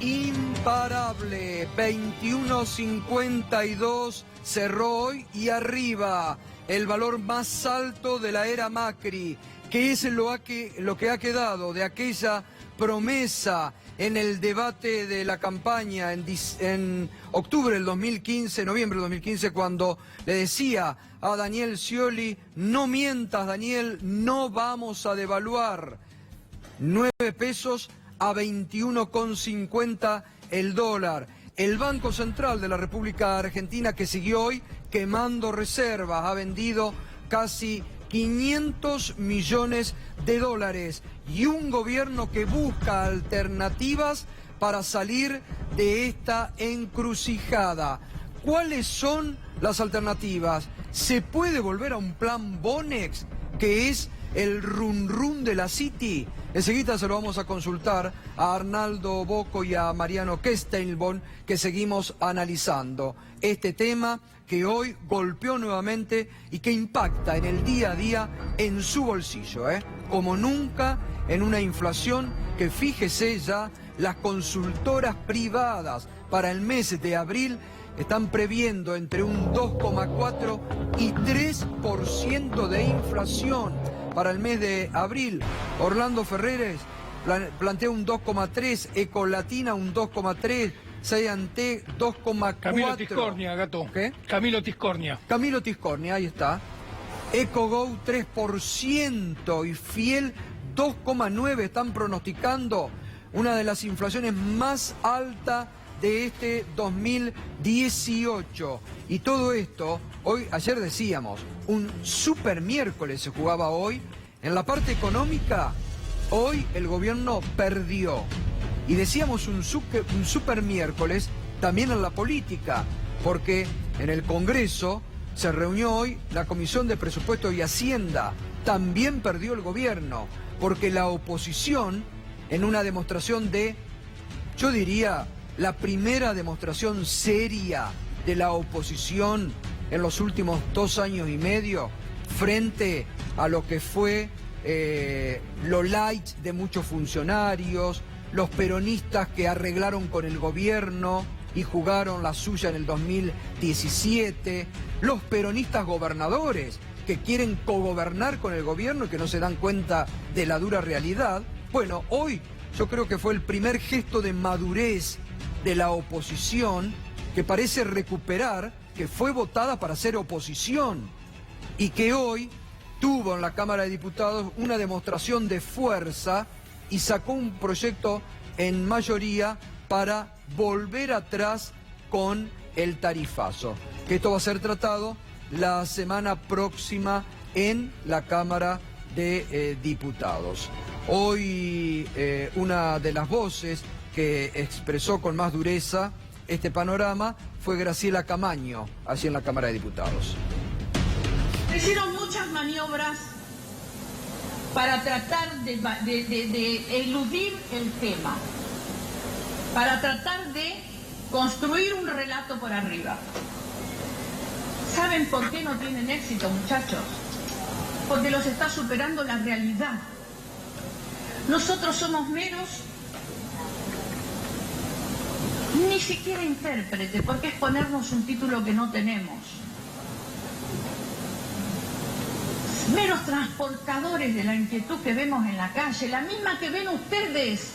imparable. 21.52 cerró hoy y arriba el valor más alto de la era Macri, que es lo que ha quedado de aquella promesa en el debate de la campaña en octubre del 2015, noviembre del 2015, cuando le decía a Daniel Scioli: no mientas, Daniel, no vamos a devaluar. 9 pesos a 21,50 el dólar. El Banco Central de la República Argentina, que siguió hoy quemando reservas, ha vendido casi 500 millones de dólares. Y un gobierno que busca alternativas para salir de esta encrucijada. ¿Cuáles son las alternativas? ¿Se puede volver a un plan Bonex, que es el run run de la City? Enseguida se lo vamos a consultar a Arnaldo Bocco y a Mariano Kestenborn, que seguimos analizando este tema que hoy golpeó nuevamente y que impacta en el día a día en su bolsillo, como nunca, en una inflación que, fíjese ya, las consultoras privadas para el mes de abril están previendo entre un 2,4 y 3% de inflación para el mes de abril. Orlando Ferreres plantea un 2,3, Ecolatina un 2,3, Seianté 2,4. Camilo Tiscornia, gato. ¿Qué? Camilo Tiscornia. Camilo Tiscornia, ahí está. EcoGo 3% y Fiel 2,9. Están pronosticando una de las inflaciones más altas de este 2018. Y todo esto, ayer decíamos, un super miércoles se jugaba hoy. En la parte económica, hoy el gobierno perdió. Y decíamos un super miércoles también en la política, porque en el Congreso se reunió hoy la Comisión de Presupuesto y Hacienda. También perdió el gobierno, porque la oposición, en una demostración de, yo diría, la primera demostración seria de la oposición en los últimos 2 años y medio, frente a lo que fue lo light de muchos funcionarios, los peronistas que arreglaron con el gobierno y jugaron la suya en el 2017, los peronistas gobernadores que quieren cogobernar con el gobierno y que no se dan cuenta de la dura realidad. Bueno, hoy yo creo que fue el primer gesto de madurez de la oposición, que parece recuperar que fue votada para ser oposición y que hoy tuvo en la Cámara de Diputados una demostración de fuerza y sacó un proyecto en mayoría para volver atrás con el tarifazo, que esto va a ser tratado la semana próxima en la Cámara de Diputados. Hoy una de las voces que expresó con más dureza este panorama fue Graciela Camaño, allí en la Cámara de Diputados. Hicieron muchas maniobras para tratar de eludir el tema, para tratar de construir un relato por arriba. ¿Saben por qué no tienen éxito, muchachos? Porque los está superando la realidad. Nosotros somos meros, ni siquiera intérprete, porque es ponernos un título que no tenemos. Meros transportadores de la inquietud que vemos en la calle, la misma que ven ustedes,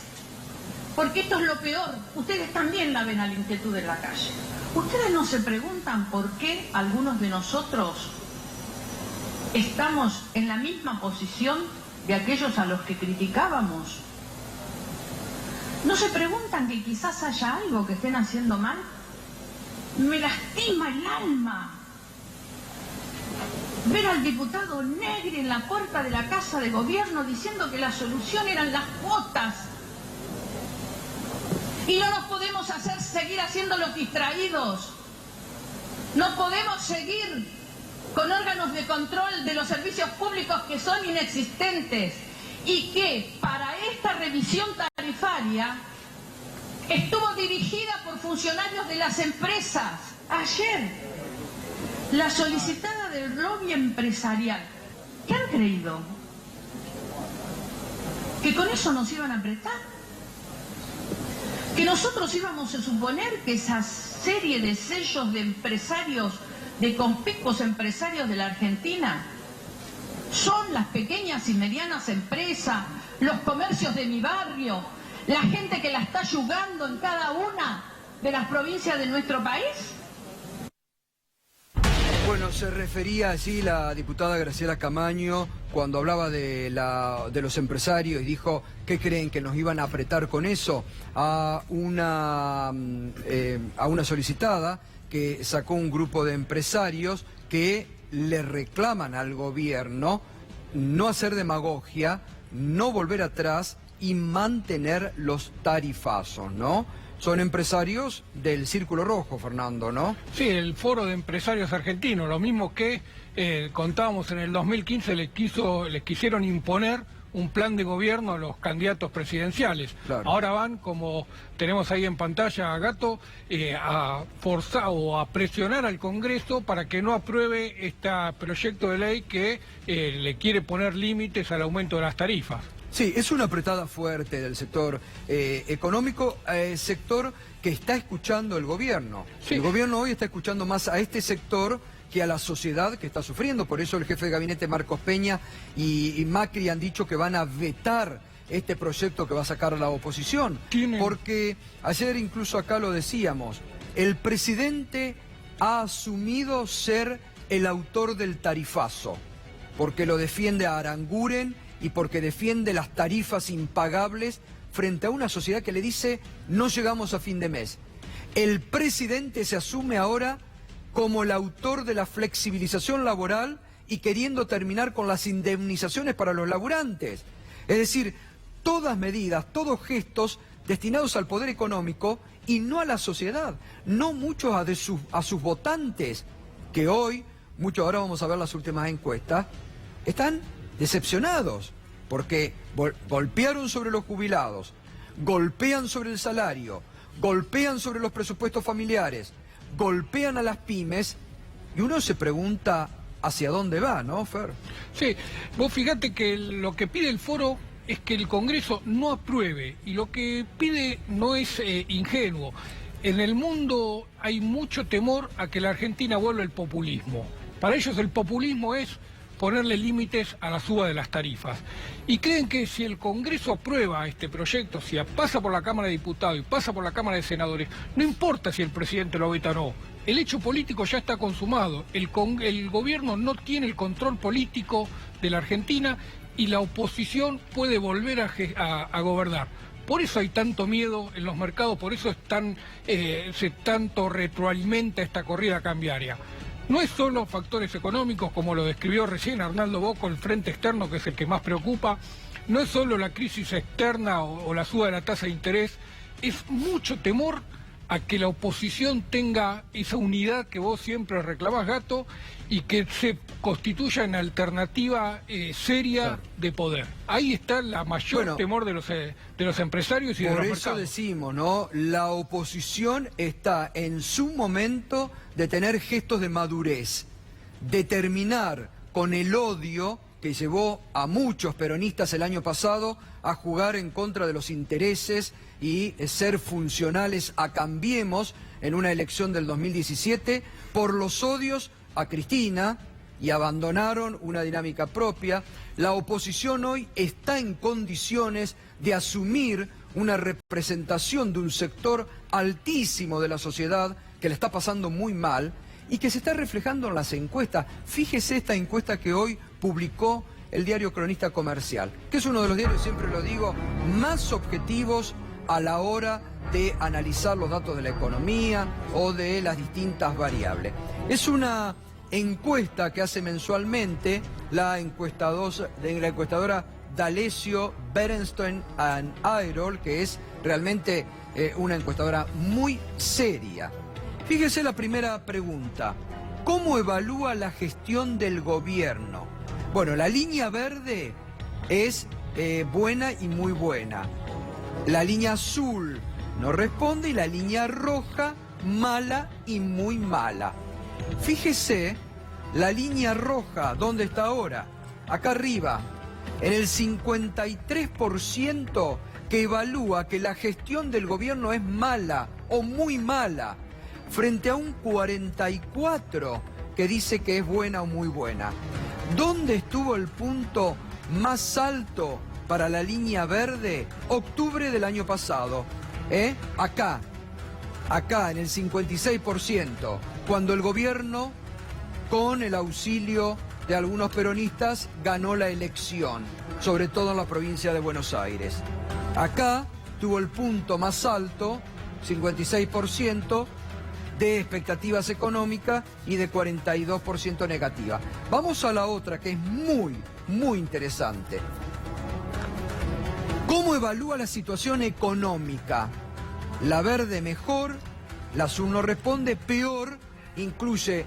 porque esto es lo peor, ustedes también la ven a la inquietud en la calle. Ustedes no se preguntan por qué algunos de nosotros estamos en la misma posición de aquellos a los que criticábamos. ¿No se preguntan que quizás haya algo que estén haciendo mal? Me lastima el alma ver al diputado Negri en la puerta de la Casa de Gobierno diciendo que la solución eran las cuotas. Y no nos podemos seguir haciendo los distraídos. No podemos seguir con órganos de control de los servicios públicos que son inexistentes y que para esta revisión tarifaria estuvo dirigida por funcionarios de las empresas. Ayer, la solicitada del lobby empresarial. ¿Qué han creído? ¿Que con eso nos iban a apretar? que nosotros íbamos a suponer que esa serie de sellos de empresarios, de conspicuos empresarios de la Argentina, son las pequeñas y medianas empresas, los comercios de mi barrio, la gente que la está ayudando en cada una de las provincias de nuestro país. Bueno, se refería allí la diputada Graciela Camaño cuando hablaba de los empresarios y dijo, ¿qué creen? ¿Que nos iban a apretar con eso? A una solicitada que sacó un grupo de empresarios que le reclaman al gobierno no hacer demagogia, no volver atrás y mantener los tarifazos, ¿no? Son empresarios del Círculo Rojo, Fernando, ¿no? Sí, el Foro de Empresarios Argentinos, lo mismo que contábamos en el 2015, les quisieron imponer un plan de gobierno a los candidatos presidenciales. Claro. Ahora van, como tenemos ahí en pantalla, Gato, a forzar o a presionar al Congreso para que no apruebe este proyecto de ley que le quiere poner límites al aumento de las tarifas. Sí, es una apretada fuerte del sector económico, sector que está escuchando el gobierno. Sí. El gobierno hoy está escuchando más a este sector que a la sociedad que está sufriendo. Por eso el jefe de gabinete Marcos Peña y Macri han dicho que van a vetar este proyecto que va a sacar la oposición. Porque ayer incluso acá lo decíamos, el presidente ha asumido ser el autor del tarifazo, porque lo defiende a Aranguren y porque defiende las tarifas impagables frente a una sociedad que le dice no llegamos a fin de mes. El presidente se asume ahora como el autor de la flexibilización laboral y queriendo terminar con las indemnizaciones para los laburantes. Es decir, todas medidas, todos gestos destinados al poder económico y no a la sociedad, no muchos a sus votantes, que hoy, ahora vamos a ver las últimas encuestas, están decepcionados, porque golpearon sobre los jubilados, golpean sobre el salario, golpean sobre los presupuestos familiares, golpean a las pymes, y uno se pregunta hacia dónde va, ¿no, Fer? Sí, vos fíjate que lo que pide el foro es que el Congreso no apruebe, y lo que pide no es ingenuo. En el mundo hay mucho temor a que la Argentina vuelva al populismo. Para ellos el populismo es ponerle límites a la suba de las tarifas. Y creen que si el Congreso aprueba este proyecto, si pasa por la Cámara de Diputados y pasa por la Cámara de Senadores, no importa si el presidente lo veta o no. El hecho político ya está consumado. El gobierno no tiene el control político de la Argentina y la oposición puede volver a gobernar. Por eso hay tanto miedo en los mercados, por eso se tanto retroalimenta esta corrida cambiaria. No es solo factores económicos, como lo describió recién Arnaldo Bocco, el frente externo, que es el que más preocupa. No es solo la crisis externa o la suba de la tasa de interés. Es mucho temor a que la oposición tenga esa unidad que vos siempre reclamás, Gato, y que se constituya en alternativa seria de poder. Ahí está la mayor temor de los empresarios y de los mercados. Por eso decimos, ¿no? La oposición está en su momento de tener gestos de madurez, de terminar con el odio que llevó a muchos peronistas el año pasado a jugar en contra de los intereses y ser funcionales a Cambiemos en una elección del 2017 por los odios a Cristina, y abandonaron una dinámica propia. La oposición hoy está en condiciones de asumir una representación de un sector altísimo de la sociedad que le está pasando muy mal y que se está reflejando en las encuestas. Fíjese esta encuesta que hoy publicó el diario Cronista Comercial, que es uno de los diarios, siempre lo digo, más objetivos a la hora de analizar los datos de la economía o de las distintas variables. Es una encuesta que hace mensualmente la encuestadora D'Alessio, Berenstein and Airol, que es realmente una encuestadora muy seria. Fíjese la primera pregunta: ¿cómo evalúa la gestión del gobierno? Bueno, la línea verde es buena y muy buena. La línea azul no responde y la línea roja mala y muy mala. Fíjese la línea roja, ¿dónde está ahora? Acá arriba, en el 53% que evalúa que la gestión del gobierno es mala o muy mala, frente a un 44% que dice que es buena o muy buena. ¿Dónde estuvo el punto más alto para la línea verde? Octubre del año pasado. Acá en el 56%, cuando el gobierno, con el auxilio de algunos peronistas, ganó la elección, sobre todo en la provincia de Buenos Aires. Acá tuvo el punto más alto, 56%, de expectativas económicas y de 42% negativa. Vamos a la otra, que es muy interesante. ¿Cómo evalúa la situación económica? La verde mejor, la azul no responde, peor, incluye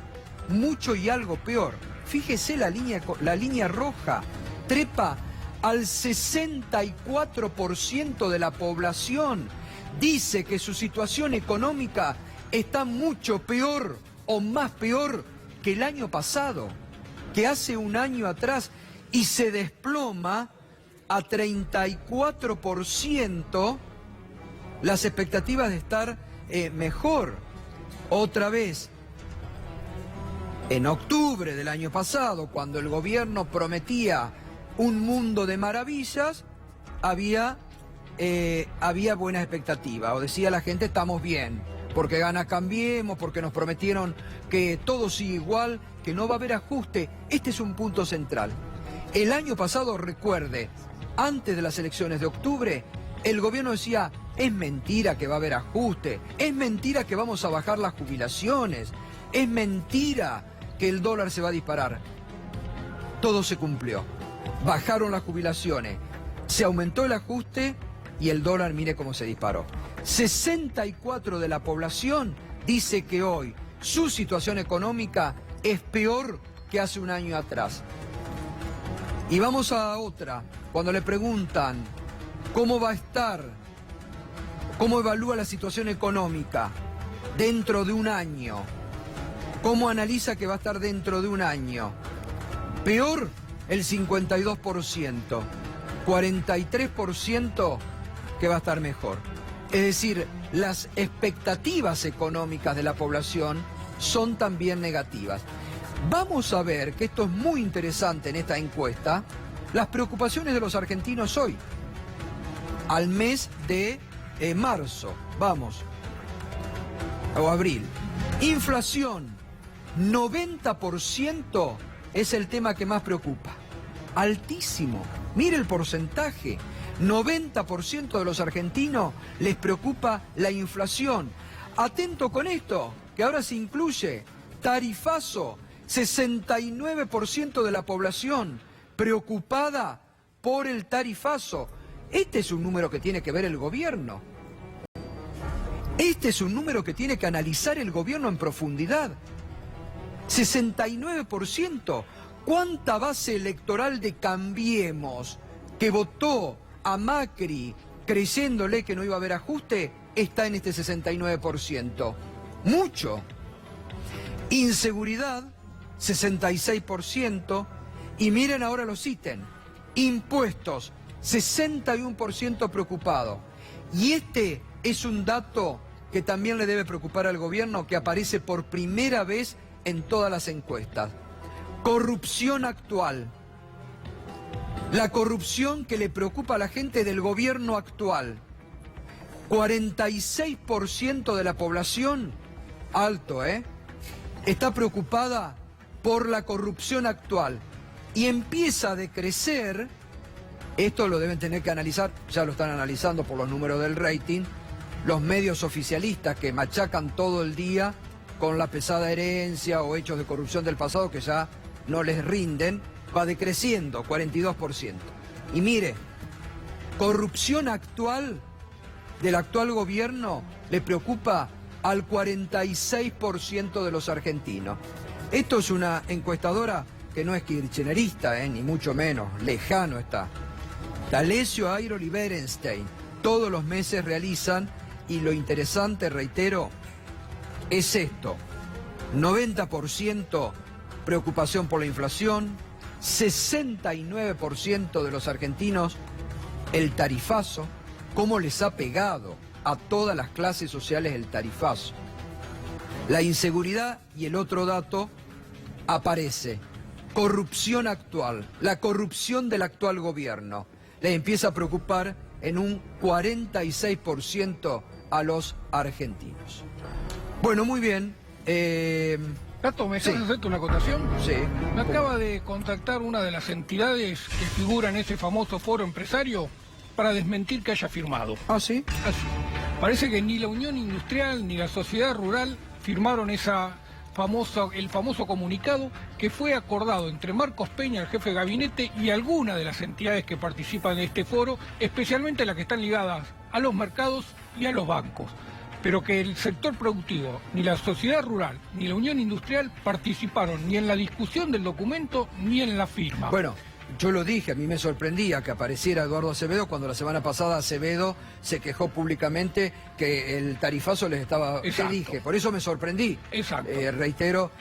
mucho y algo peor. Fíjese la línea roja, trepa al 64% de la población. Dice que su situación económica está mucho peor o más peor que el año pasado, que hace un año atrás, y se desploma a 34% las expectativas de estar mejor. Otra vez, en octubre del año pasado, cuando el gobierno prometía un mundo de maravillas, había buena expectativa, o decía la gente estamos bien, porque gana Cambiemos, porque nos prometieron que todo sigue igual, que no va a haber ajuste. Este es un punto central. El año pasado, recuerde, antes de las elecciones de octubre, el gobierno decía, es mentira que va a haber ajuste, es mentira que vamos a bajar las jubilaciones, es mentira que el dólar se va a disparar. Todo se cumplió. Bajaron las jubilaciones, se aumentó el ajuste y el dólar, mire cómo se disparó. 64% de la población dice que hoy su situación económica es peor que hace un año atrás. Y vamos a otra, cuando le preguntan cómo va a estar, cómo evalúa la situación económica dentro de un año, cómo analiza que va a estar dentro de un año. Peor el 52%, 43% que va a estar mejor. Es decir, las expectativas económicas de la población son también negativas. Vamos a ver, que esto es muy interesante en esta encuesta, las preocupaciones de los argentinos hoy, al mes de marzo, vamos, o abril. Inflación, 90% es el tema que más preocupa. Altísimo, mire el porcentaje. 90% de los argentinos les preocupa la inflación. Atento con esto, que ahora se incluye tarifazo. 69% de la población preocupada por el tarifazo. Este es un número que tiene que ver el gobierno. Este es un número que tiene que analizar el gobierno en profundidad. 69%. ¿Cuánta base electoral de Cambiemos, que votó a Macri creyéndole que no iba a haber ajuste, está en este 69%? Mucho. Inseguridad, 66%. Y miren ahora los ítems. Impuestos, 61% preocupado. Y este es un dato que también le debe preocupar al gobierno, que aparece por primera vez en todas las encuestas. Corrupción actual. La corrupción que le preocupa a la gente del gobierno actual. 46% de la población, alto, está preocupada por la corrupción actual. Y empieza a decrecer, esto lo deben tener que analizar, ya lo están analizando por los números del rating, los medios oficialistas que machacan todo el día con la pesada herencia o hechos de corrupción del pasado que ya no les rinden, va decreciendo, 42%. Y mire, corrupción actual del actual gobierno le preocupa al 46% de los argentinos. Esto es una encuestadora que no es kirchnerista, ni mucho menos, lejano está. D'Alessio, Airol y Berenstein, todos los meses realizan, y lo interesante, reitero, es esto: 90% preocupación por la inflación, 69% de los argentinos el tarifazo, cómo les ha pegado a todas las clases sociales el tarifazo. La inseguridad y el otro dato aparece. Corrupción actual, la corrupción del actual gobierno. Les empieza a preocupar en un 46% a los argentinos. Bueno, muy bien. Gato, ¿me Sí. dejas hacerte una acotación? Sí. Me acaba de contactar una de las entidades que figura en ese famoso foro empresario para desmentir que haya firmado. ¿Ah, sí? Así. Parece que ni la Unión Industrial ni la Sociedad Rural firmaron el famoso comunicado que fue acordado entre Marcos Peña, el jefe de gabinete, y algunas de las entidades que participan en este foro, especialmente las que están ligadas a los mercados y a los bancos. Pero que el sector productivo, ni la sociedad rural, ni la Unión Industrial participaron ni en la discusión del documento ni en la firma. Bueno, yo lo dije, a mí me sorprendía que apareciera Eduardo Acevedo cuando la semana pasada Acevedo se quejó públicamente que el tarifazo les estaba... ¿Qué Exacto. dije? Por eso me sorprendí. Exacto. Reitero,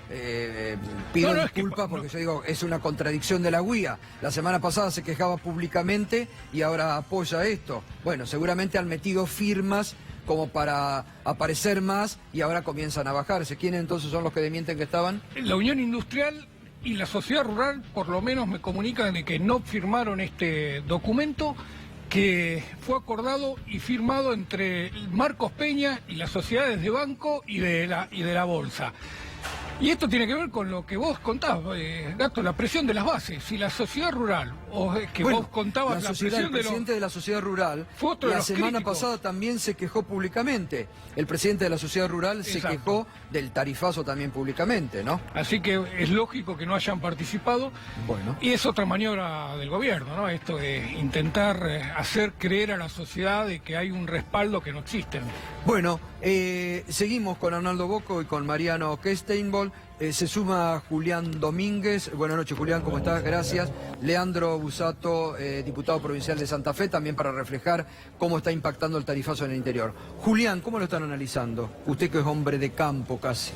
pido No, es que- disculpas porque yo digo, es una contradicción de la UIA. La semana pasada se quejaba públicamente y ahora apoya esto. Bueno, seguramente han metido firmas como para aparecer más y ahora comienzan a bajarse. ¿Quiénes entonces son los que demienten que estaban? La Unión Industrial y la sociedad rural por lo menos me comunican de que no firmaron este documento que fue acordado y firmado entre Marcos Peña y las sociedades de banco y de la bolsa. Y esto tiene que ver con lo que vos contabas, Gato, la presión de las bases. Si la sociedad rural, o que Bueno, vos contabas la sociedad, presión el de los... presidente de la sociedad rural Fue otro de la los semana críticos. pasada también se quejó públicamente. El presidente de la sociedad rural se Exacto. quejó del tarifazo también públicamente, ¿no? Así que es lógico que no hayan participado. Bueno. Y es otra maniobra del gobierno, ¿no? Esto de intentar hacer creer a la sociedad de que hay un respaldo que no existe. Bueno, seguimos con Arnaldo Bocco y con Mariano Kesteinboll. Se suma Julián Domínguez. Buenas noches, Julián, ¿cómo estás? Gracias. Leandro Busato, diputado provincial de Santa Fe, también para reflejar cómo está impactando el tarifazo en el interior. Julián, ¿cómo lo están analizando? Usted que es hombre de campo casi.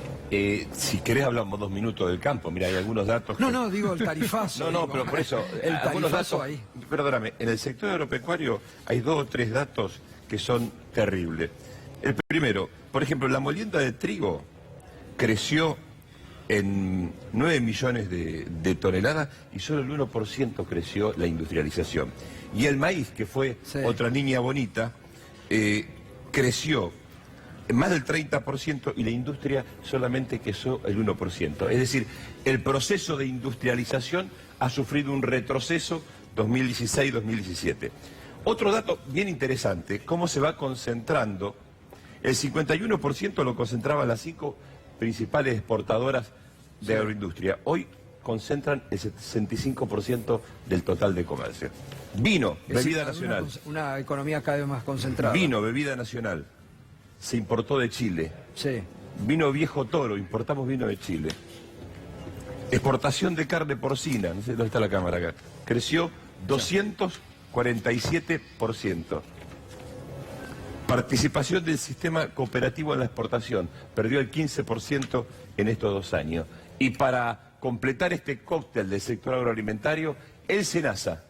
Si querés hablamos 2 minutos del campo. Mira, hay algunos datos... No, digo el tarifazo. No, digo. pero por eso... El algunos tarifazo datos, ahí. Perdóname, en el sector agropecuario hay 2 o 3 datos que son terribles. El primero, por ejemplo, la molienda de trigo creció en 9 millones de toneladas y solo el 1% creció la industrialización. Y el maíz, que fue Sí. otra niña bonita, creció en más del 30% y la industria solamente creció el 1%. Es decir, el proceso de industrialización ha sufrido un retroceso 2016-2017. Otro dato bien interesante, cómo se va concentrando. El 51% lo concentraban las 5 principales exportadoras de agroindustria. Hoy concentran el 65% del total de comercio. Vino, Es decir, bebida nacional. Una economía cada vez más concentrada. Vino, bebida nacional. Se importó de Chile. Sí. Vino Viejo Toro, importamos vino de Chile. Exportación de carne porcina, no sé dónde está la cámara acá, creció 247%. Participación del sistema cooperativo en la exportación, perdió el 15% en estos 2 años. Y para completar este cóctel del sector agroalimentario, el SENASA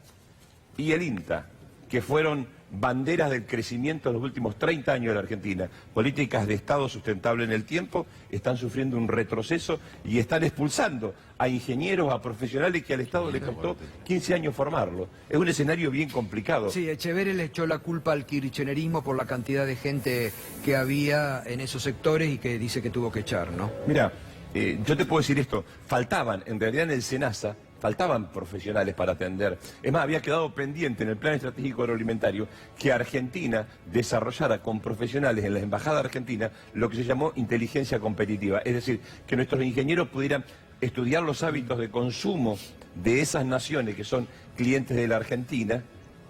y el INTA, que fueron banderas del crecimiento en los últimos 30 años de la Argentina, políticas de Estado sustentable en el tiempo, están sufriendo un retroceso y están expulsando a ingenieros, a profesionales que al Estado le costó 15 años formarlo. Es un escenario bien complicado. Sí, Echeverri le echó la culpa al kirchnerismo por la cantidad de gente que había en esos sectores y que dice que tuvo que echar, ¿no? Mira, yo te puedo decir esto, faltaban, en realidad en el SENASA, faltaban profesionales para atender. Es más, había quedado pendiente en el Plan Estratégico Agroalimentario que Argentina desarrollara con profesionales en la Embajada Argentina lo que se llamó inteligencia competitiva. Es decir, que nuestros ingenieros pudieran estudiar los hábitos de consumo de esas naciones que son clientes de la Argentina,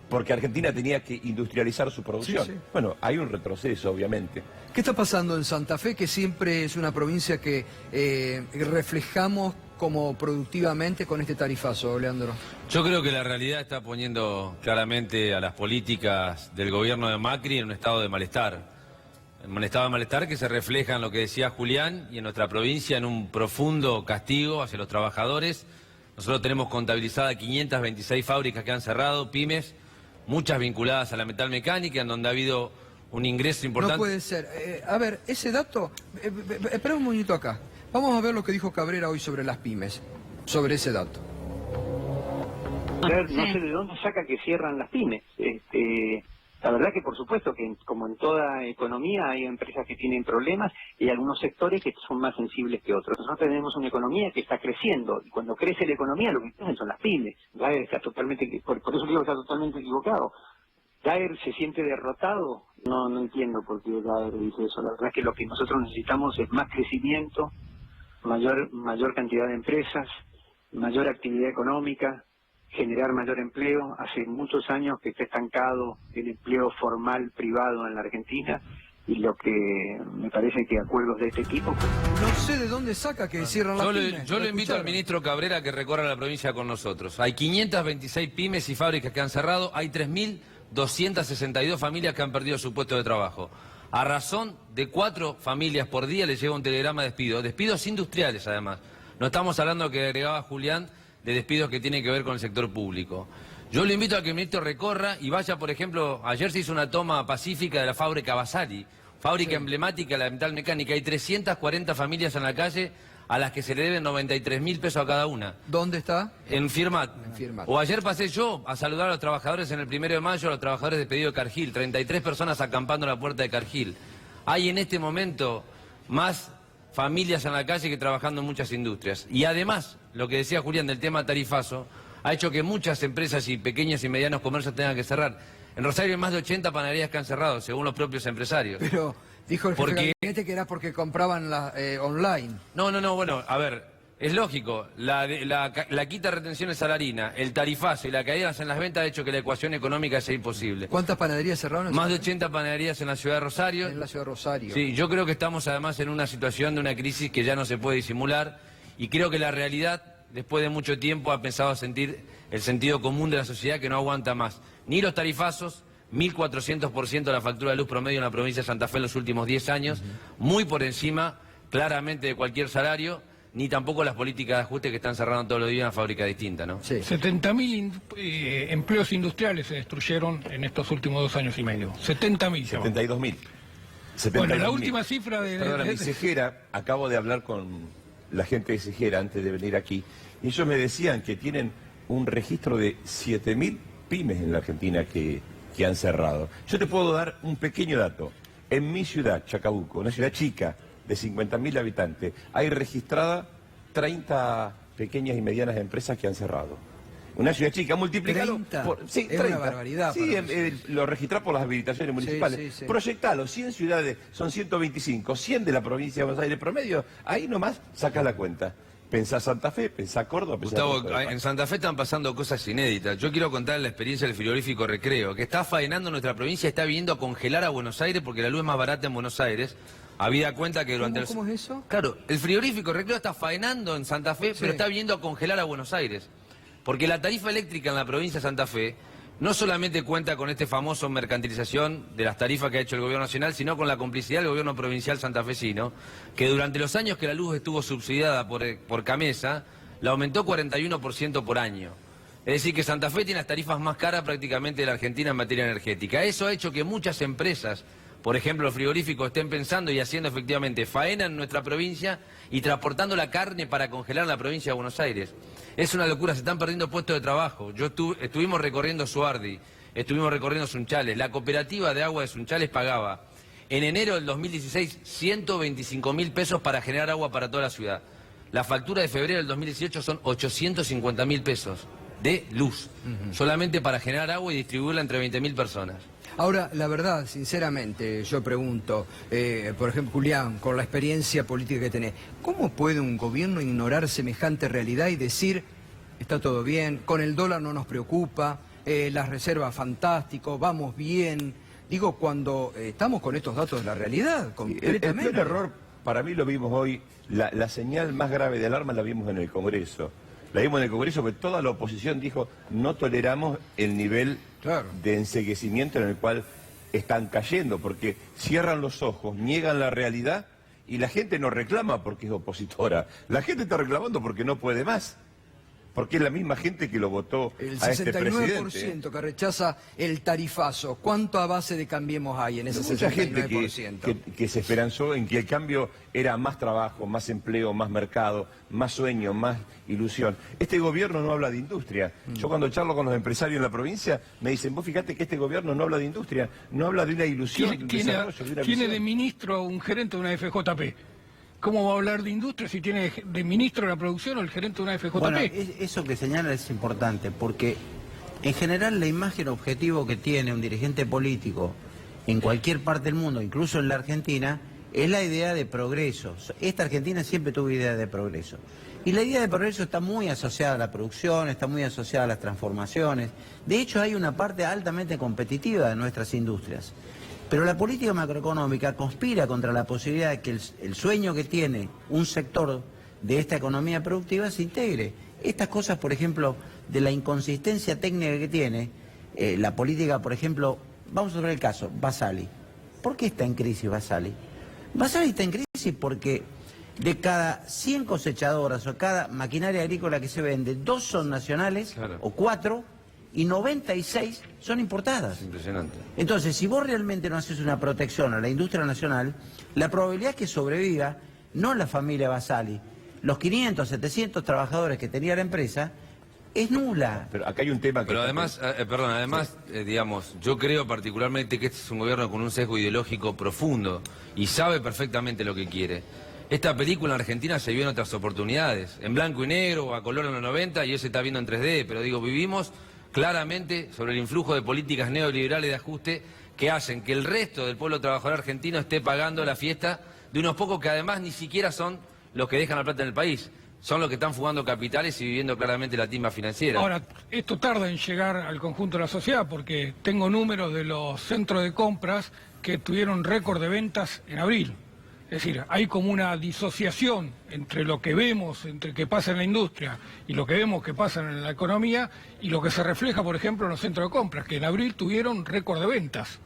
porque Argentina tenía que industrializar su producción. Sí, sí. Bueno, hay un retroceso, obviamente. ¿Qué está pasando en Santa Fe, que siempre es una provincia que reflejamos como productivamente con este tarifazo, Leandro? Yo creo que la realidad está poniendo claramente a las políticas del gobierno de Macri en un estado de malestar. En un estado de malestar que se refleja en lo que decía Julián y en nuestra provincia en un profundo castigo hacia los trabajadores. Nosotros tenemos contabilizadas 526 fábricas que han cerrado, pymes, muchas vinculadas a la metalmecánica, en donde ha habido un ingreso importante. No puede ser. A ver, ese dato... espera un momento acá. Vamos a ver lo que dijo Cabrera hoy sobre las pymes, sobre ese dato. No sé de dónde saca que cierran las pymes. La verdad que por supuesto que como en toda economía hay empresas que tienen problemas y algunos sectores que son más sensibles que otros. Nosotros tenemos una economía que está creciendo y cuando crece la economía lo que crecen son las pymes. Daer está totalmente, por eso digo que está totalmente equivocado. Daer se siente derrotado. No entiendo por qué Daer dice eso. La verdad es que lo que nosotros necesitamos es más crecimiento, mayor cantidad de empresas, mayor actividad económica, generar mayor empleo. Hace muchos años que está estancado el empleo formal privado en la Argentina y lo que me parece que acuerdos de este tipo... No sé de dónde saca que cierran las pymes. Yo le invito al ministro Cabrera a que recorra la provincia con nosotros. Hay 526 pymes y fábricas que han cerrado, hay 3.262 familias que han perdido su puesto de trabajo. A razón de 4 familias por día les llega un telegrama de despido, despidos industriales además. No estamos hablando, que agregaba Julián, de despidos que tienen que ver con el sector público. Yo le invito a que el ministro recorra y vaya, por ejemplo, ayer se hizo una toma pacífica de la fábrica Basari, fábrica emblemática de la metalmecánica. Hay 340 familias en la calle a las que se le deben 93.000 pesos a cada una. ¿Dónde está? En Firmat. En Firmat. O ayer pasé yo a saludar a los trabajadores en el 1 de mayo, a los trabajadores despedidos de Cargill, 33 personas acampando en la puerta de Cargill. Hay en este momento más familias en la calle que trabajando en muchas industrias. Y además, lo que decía Julián del tema tarifazo, ha hecho que muchas empresas y pequeños y medianos comercios tengan que cerrar. En Rosario hay más de 80 panaderías que han cerrado, según los propios empresarios. Pero dijo el jefe de gabinete que era porque compraban online. No, bueno, a ver, es lógico. La quita de retenciones salarinas, el tarifazo y la caída en las ventas ha hecho que la ecuación económica sea imposible. ¿Cuántas panaderías cerraron? Más de 80 panaderías en la ciudad de Rosario. En la ciudad de Rosario. Sí, yo creo que estamos además en una situación de una crisis que ya no se puede disimular y creo que la realidad, después de mucho tiempo, ha empezado a sentir el sentido común de la sociedad que no aguanta más. Ni los tarifazos, 1.400% de la factura de luz promedio en la provincia de Santa Fe en los últimos 10 años, muy por encima claramente de cualquier salario, ni tampoco las políticas de ajuste que están cerrando todos los días en una fábrica distinta, ¿no? Sí. 70.000 empleos industriales se destruyeron en estos últimos 2 años y medio. 70.000. 72.000. Bueno, la última cifra de... Perdóname, Segera, acabo de hablar con la gente de Segera antes de venir aquí, y ellos me decían que tienen un registro de 7.000 pymes en la Argentina que han cerrado. Yo te puedo dar un pequeño dato. En mi ciudad, Chacabuco, una ciudad chica de 50.000 habitantes, hay registrada 30 pequeñas y medianas empresas que han cerrado. Una ciudad chica, multiplicalo 30. por... Sí, Es 30. una barbaridad. Sí, lo registrás por las habilitaciones municipales. Sí. Proyectalo, 100 ciudades, son 125, 100 de la provincia de Buenos Aires promedio, ahí nomás sacás la cuenta. Pensá Santa Fe, pensá Córdoba, pensá... Gustavo, en Santa Fe están pasando cosas inéditas. Yo quiero contar la experiencia del frigorífico Recreo, que está faenando nuestra provincia, está viniendo a congelar a Buenos Aires porque la luz es más barata en Buenos Aires. Habida cuenta que durante ¿Cómo es eso? Claro, el frigorífico Recreo está faenando en Santa Fe, pero está viniendo a congelar a Buenos Aires. Porque la tarifa eléctrica en la provincia de Santa Fe no solamente cuenta con este famoso mercantilización de las tarifas que ha hecho el gobierno nacional, sino con la complicidad del gobierno provincial santafesino, que durante los años que la luz estuvo subsidiada por Camesa, la aumentó 41% por año. Es decir, que Santa Fe tiene las tarifas más caras prácticamente de la Argentina en materia energética. Eso ha hecho que muchas empresas, por ejemplo los frigoríficos, estén pensando y haciendo efectivamente faena en nuestra provincia y transportando la carne para congelar en la provincia de Buenos Aires. Es una locura, se están perdiendo puestos de trabajo. Estuvimos recorriendo Suardi, estuvimos recorriendo Sunchales. La cooperativa de agua de Sunchales pagaba en enero del 2016 125.000 pesos para generar agua para toda la ciudad. La factura de febrero del 2018 son 850.000 pesos de luz, solamente para generar agua y distribuirla entre 20.000 personas. Ahora, la verdad, sinceramente, yo pregunto, por ejemplo, Julián, con la experiencia política que tenés, ¿cómo puede un gobierno ignorar semejante realidad y decir, está todo bien, con el dólar no nos preocupa, las reservas fantástico, vamos bien? Digo, cuando estamos con estos datos de la realidad, completamente. El peor error, para mí lo vimos hoy, la señal más grave de alarma la vimos en el Congreso. La vimos en el Congreso porque toda la oposición dijo, no toleramos el nivel de enceguecimiento en el cual están cayendo, porque cierran los ojos, niegan la realidad y la gente no reclama porque es opositora. La gente está reclamando porque no puede más. porque es la misma gente que lo votó El a este 69% presidente. que rechaza el tarifazo. ¿Cuánto a base de Cambiemos hay en ese Mucha gente 69%? que se esperanzó en que el cambio era más trabajo, más empleo, más mercado, más sueño, más ilusión. Este gobierno no habla de industria. Yo cuando charlo con los empresarios en la provincia me dicen, vos fíjate que este gobierno no habla de industria, no habla de una ilusión, de un desarrollo, de una Tiene visión. de ministro a un gerente de una FJP. ¿Cómo va a hablar de industria si tiene de ministro de la producción o el gerente de una FJP? Bueno, eso que señala es importante, porque en general la imagen objetivo que tiene un dirigente político en cualquier parte del mundo, incluso en la Argentina, es la idea de progreso. Esta Argentina siempre tuvo idea de progreso. Y la idea de progreso está muy asociada a la producción, está muy asociada a las transformaciones. De hecho, hay una parte altamente competitiva de nuestras industrias. Pero la política macroeconómica conspira contra la posibilidad de que el sueño que tiene un sector de esta economía productiva se integre. Estas cosas, por ejemplo, de la inconsistencia técnica que tiene la política, por ejemplo, vamos a ver el caso, Basali. ¿Por qué está en crisis Basali? Basali está en crisis porque de cada 100 cosechadoras o cada maquinaria agrícola que se vende, 2 son nacionales, Claro. o 4, y 96 son importadas. Es impresionante. Entonces, si vos realmente no haces una protección a la industria nacional, la probabilidad que sobreviva, no la familia Basali, los 500, 700 trabajadores que tenía la empresa, es nula. Pero acá hay un tema que... Pero además, digamos, yo creo particularmente que este es un gobierno con un sesgo ideológico profundo y sabe perfectamente lo que quiere. Esta película en Argentina se vio en otras oportunidades, en blanco y negro o a color en los 90 y hoy se está viendo en 3D, pero digo, vivimos claramente sobre el influjo de políticas neoliberales de ajuste que hacen que el resto del pueblo trabajador argentino esté pagando la fiesta de unos pocos que además ni siquiera son los que dejan la plata en el país. Son los que están fugando capitales y viviendo claramente la timba financiera. Ahora, esto tarda en llegar al conjunto de la sociedad porque tengo números de los centros de compras que tuvieron récord de ventas en abril. Es decir, hay como una disociación entre lo que vemos, entre que pasa en la industria y lo que vemos que pasa en la economía y lo que se refleja, por ejemplo, en los centros de compras, que en abril tuvieron récord de ventas.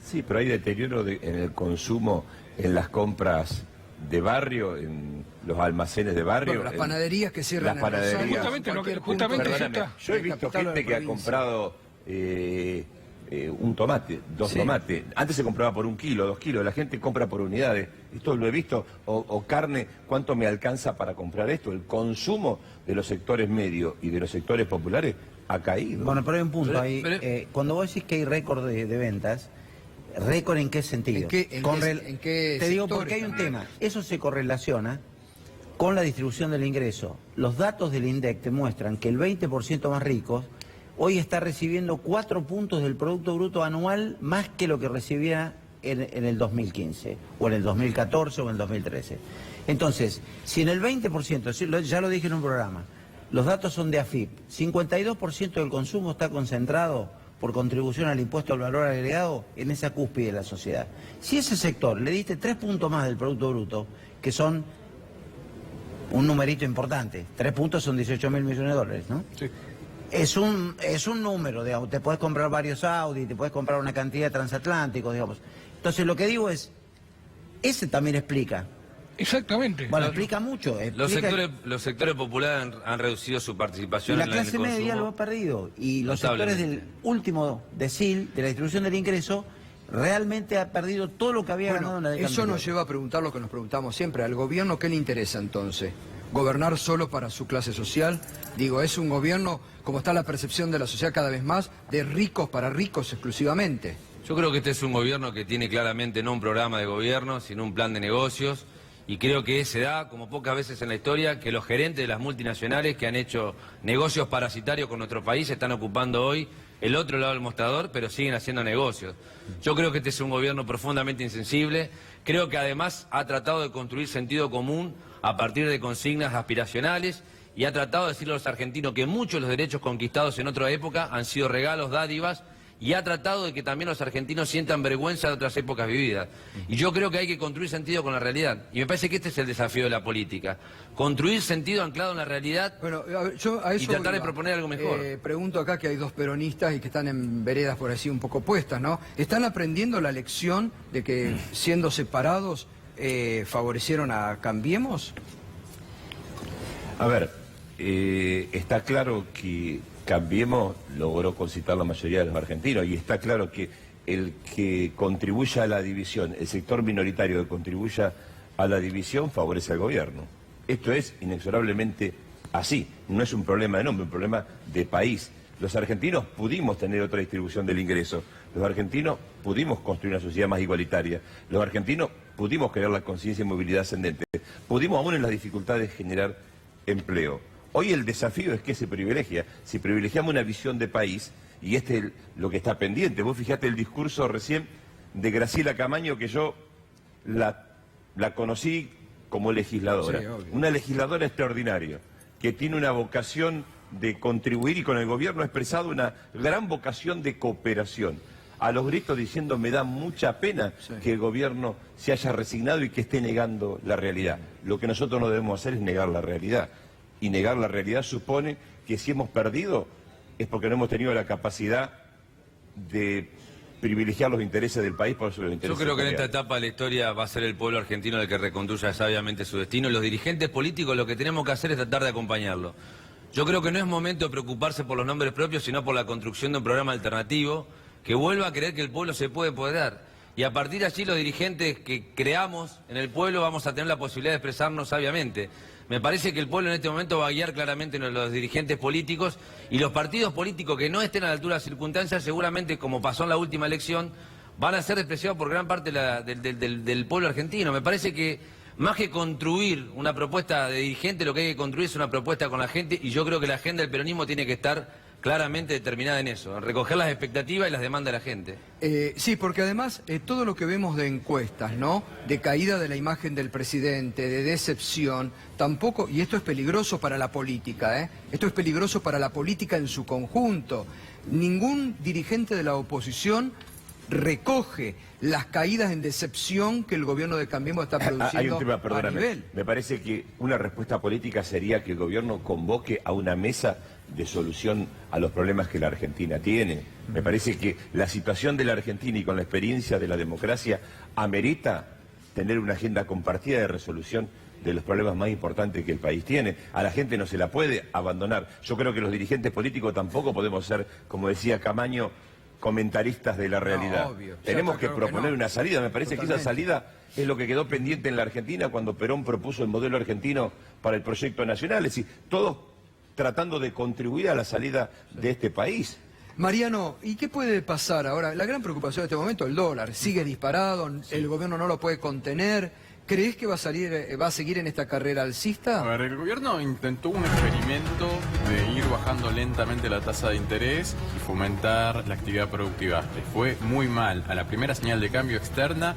Sí, pero hay deterioro en el consumo, en las compras de barrio, en los almacenes de barrio. Bueno, las panaderías que cierran las panaderías. en Rosario, Justamente lo que- cualquier punto justamente de- eso Perdóname, está. yo he de visto capital o de gente que ha provincia. comprado un tomate, 2 Sí. tomates. Antes se compraba por 1 kilo, 2 kilos. La gente compra por unidades. Esto lo he visto. O carne, ¿cuánto me alcanza para comprar esto? El consumo de los sectores medios y de los sectores populares ha caído. Bueno, pero hay un punto Pero- ahí. pero- Cuando vos decís que hay récord de ventas, ¿récord en qué sentido? en qué Te digo sectores porque hay un también? tema. Eso se correlaciona con la distribución del ingreso. Los datos del INDEC te muestran que el 20% más ricos hoy está recibiendo 4 puntos del Producto Bruto Anual más que lo que recibía en el 2015, o en el 2014 o en el 2013. Entonces, si en el 20%, ya lo dije en un programa, los datos son de AFIP, 52% del consumo está concentrado por contribución al impuesto al valor agregado en esa cúspide de la sociedad. Si ese sector le diste 3 puntos más del Producto Bruto, que son un numerito importante, 3 puntos son 18.000 millones de dólares, ¿no? Sí. Es un número, digamos, te puedes comprar varios Audi, te puedes comprar una cantidad de transatlánticos, digamos. Entonces lo que digo es, ese también explica. Exactamente. Bueno, explica mucho. Los sectores populares han reducido su Y participación la en el clase media consumo. lo ha perdido. Y los sectores Notablemente. del último decil, de la distribución del ingreso, realmente ha perdido todo lo que había ganado en la década Eso nos anterior. lleva a preguntar lo que nos preguntamos siempre. ¿Al gobierno qué le interesa entonces? ¿Gobernar solo para su clase social? Digo, ¿es un gobierno, como está la percepción de la sociedad cada vez más, de ricos para ricos exclusivamente? Yo creo que este es un gobierno que tiene claramente no un programa de gobierno, sino un plan de negocios. Y creo que se da, como pocas veces en la historia, que los gerentes de las multinacionales que han hecho negocios parasitarios con nuestro país están ocupando hoy el otro lado del mostrador, pero siguen haciendo negocios. Yo creo que este es un gobierno profundamente insensible. Creo que además ha tratado de construir sentido común a partir de consignas aspiracionales y ha tratado de decirle a los argentinos que muchos de los derechos conquistados en otra época han sido regalos, dádivas, y ha tratado de que también los argentinos sientan vergüenza de otras épocas vividas. Y yo creo que hay que construir sentido con la realidad. Y me parece que este es el desafío de la política. Construir sentido anclado en la realidad. Bueno, a ver, yo a eso Y tratar de iba. proponer algo mejor. Pregunto acá que hay 2 peronistas y que están en veredas por así un poco opuestas, ¿no? ¿Están aprendiendo la lección de que siendo separados favorecieron a Cambiemos? A ver, está claro que Cambiemos logró concitar la mayoría de los argentinos y está claro que el que contribuya a la división, el sector minoritario que contribuya a la división favorece al gobierno. Esto es inexorablemente así, no es un problema de nombre, es un problema de país. Los argentinos pudimos tener otra distribución del ingreso, los argentinos pudimos construir una sociedad más igualitaria, los argentinos pudimos crear la conciencia y movilidad ascendente, pudimos aún en las dificultades generar empleo. Hoy el desafío es que se privilegia. Si privilegiamos una visión de país, y este es lo que está pendiente, vos fijate el discurso recién de Graciela Camaño, que yo la conocí como legisladora. Sí, una legisladora extraordinaria, que tiene una vocación de contribuir y con el gobierno ha expresado una gran vocación de cooperación. A los gritos diciendo, me da mucha pena que el gobierno se haya resignado y que esté negando la realidad. Lo que nosotros no debemos hacer es negar la realidad. Y negar la realidad supone que si hemos perdido es porque no hemos tenido la capacidad de privilegiar los intereses del país por sobre los intereses. Yo creo que en esta etapa de la historia va a ser el pueblo argentino el que reconduya sabiamente su destino. Los dirigentes políticos lo que tenemos que hacer es tratar de acompañarlo. Yo creo que no es momento de preocuparse por los nombres propios, sino por la construcción de un programa alternativo que vuelva a creer que el pueblo se puede empoderar. Y a partir de allí los dirigentes que creamos en el pueblo vamos a tener la posibilidad de expresarnos sabiamente. Me parece que el pueblo en este momento va a guiar claramente a los dirigentes políticos y los partidos políticos que no estén a la altura de las circunstancias, seguramente, como pasó en la última elección, van a ser despreciados por gran parte del pueblo argentino. Me parece que más que construir una propuesta de dirigente, lo que hay que construir es una propuesta con la gente y yo creo que la agenda del peronismo tiene que estar claramente determinada en eso, en recoger las expectativas y las demandas de la gente. Sí, porque además todo lo que vemos de encuestas, ¿no? De caída de la imagen del presidente, de decepción, tampoco, y esto es peligroso para la política, ¿eh? Esto es peligroso para la política en su conjunto. Ningún dirigente de la oposición recoge las caídas en decepción que el gobierno de Cambiemos está produciendo. Hay un tema, perdóname, me parece que una respuesta política sería que el gobierno convoque a una mesa de solución a los problemas que la Argentina tiene. Me parece que la situación de la Argentina y con la experiencia de la democracia amerita tener una agenda compartida de resolución de los problemas más importantes que el país tiene. A la gente no se la puede abandonar. Yo creo que los dirigentes políticos tampoco podemos ser, como decía Camaño, comentaristas de la realidad. No, obvio. Tenemos que proponer una salida. Me parece que esa salida es lo que quedó pendiente en la Argentina cuando Perón propuso el modelo argentino para el proyecto nacional. Es decir, todos tratando de contribuir a la salida de este país. Mariano, ¿y qué puede pasar ahora? La gran preocupación de este momento, el dólar, sigue disparado, el gobierno no lo puede contener. ¿Crees que va a seguir en esta carrera alcista? A ver, el gobierno intentó un experimento de ir bajando lentamente la tasa de interés y fomentar la actividad productiva. Le fue muy mal. A la primera señal de cambio externa,